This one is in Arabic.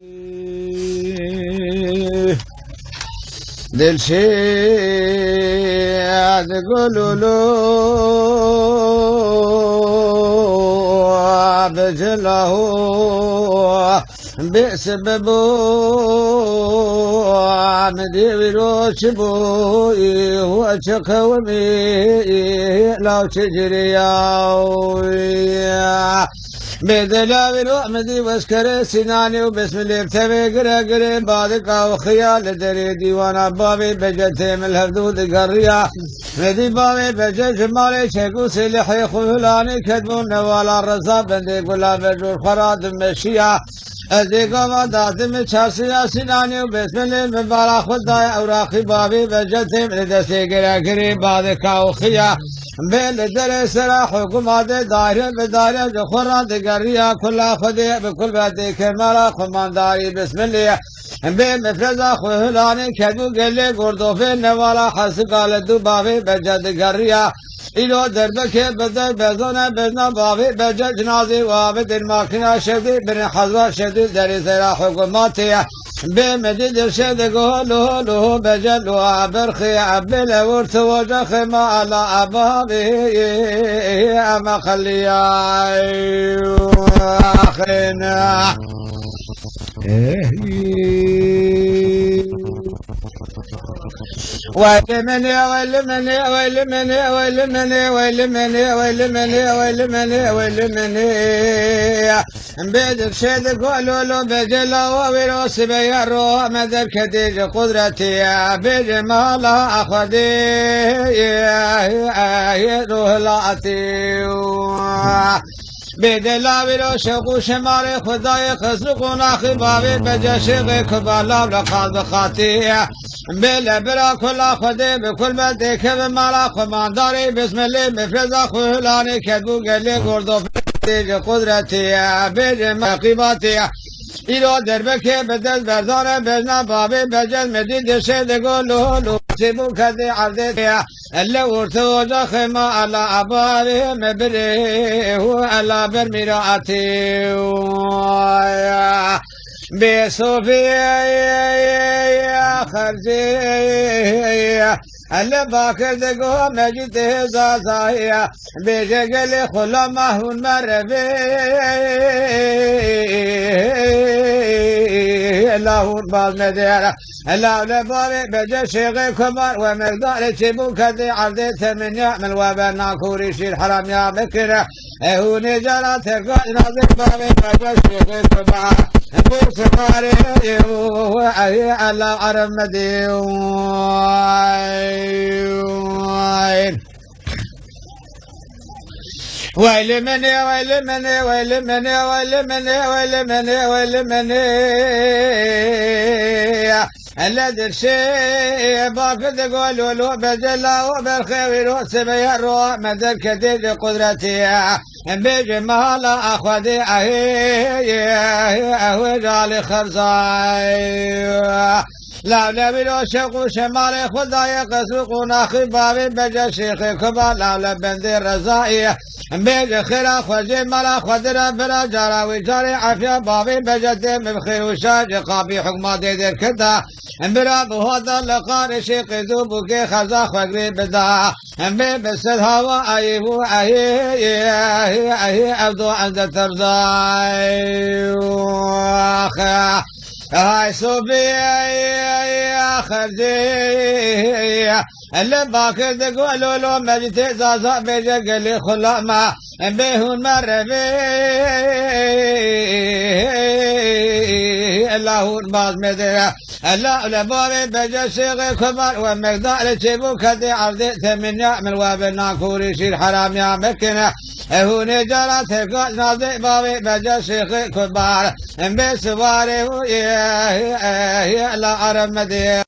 دل شيء تقولوا له بجله بسببه عمدي وروش بوي وشكومي لو تجري بدلا بالوحمدي واسكر سناني وبسم الله بتبي قري بادك وخيال دري ديوانا بابي بجتي من الهردود قرية مدي بابي بجت جمالي شكو سلحي خلاني كدمون نوالا الرزا بندي قلا بجور خراد مشيا ازيقا ما داتم چاسيا سناني وبسم الله مبارا خداي اوراقي بابي بجتي من دسي قري بادك وخيال بل سرا حكومات دائره بدائره خراد قرية كلها خدي بكل بدي كمالا خمانداري بسم الله بمفرزا خهلاني كدو قلي قردوفين نوالا حسق على دبابي بجد قرية إلو دربك بدأ بزنا بزنا بابي بجد جنازي وابد الماكنة شدي بن حزا شدي دري سرا حكوماتي بمدد شد قولو له بجد وابرخي عبل ورتوجخ ما على أبابي أما خليا أخينا ويلمني ويلمني ويلمني ويلمني ويلمني ويلمني ويلمني ويلمني بدر شد قولوا له بجلا وبروس بيرو مدر كديج قدرتي بجمالها أخذي روح لاتي بدلا ولو شقو شمال خدای خسقونا خبابي بجشق كبالا لقاد خاطي بلا بلا كل خدي بكل بدك بمالا خمانداري بسم الله مفرزا خلاني كدو قلي قردو في قدرتي بجمع قيماتي إلو دربك بدل بردان بزنا بابي بجل مديد شد قولو لو سيبو كدي عردتي اللي ورثو جخما على أبابي مبريه على برميراتي بصوفيا يا خرجي اللي باكر دقو مجد زازايا بجقل خلما هون مربي اللهون باز مديرة اللهون بابي بجشيغي كبار ومقدار تبو كدي عرضي ثمن يعمل وبنا كوريشي الحرام يا بكرة هوني جرى ترقى ناظر بابي بجشيغي كبار بوس ماري وعي على عرم مديوين ويل مني ويل مني ويل مني ويل مني ويل مني ويل مني الذي الشيء باكد قولوا له بجلا وبالخير وسبي الروح مدى كديد قدرتي بجمال أخذي أهي جالي خرزاي لا نبيلو شقو شمالي خداي قسوقنا خبابي بجا شيخي كبار لا لبندي رزائي بيج خيرا خوجي مالا خدرا بلا جارا وجاري عافية بابي بجدي بخير وشاج قابي حكمة ديدر كدا بلا بهذا لقار شيخي ذوبكي خزا خقري بدا بي بسر هوا ايهو اهي ابدو عند ترضاي هاي صوفيا يا خرجي اللي باكر دقولوا له مجتي زازا بجقلي خلاما بيهون مربي اللهون باز مدرة الله لبابي بجشيغي كبار ومقدار تشيبو كدي عرضي ثمن يعمل وابنا كوريشي الحرام يا مكنة هوني جرى تقال ناظي بابي بجشيغي كبار بسواري لا عرم مدير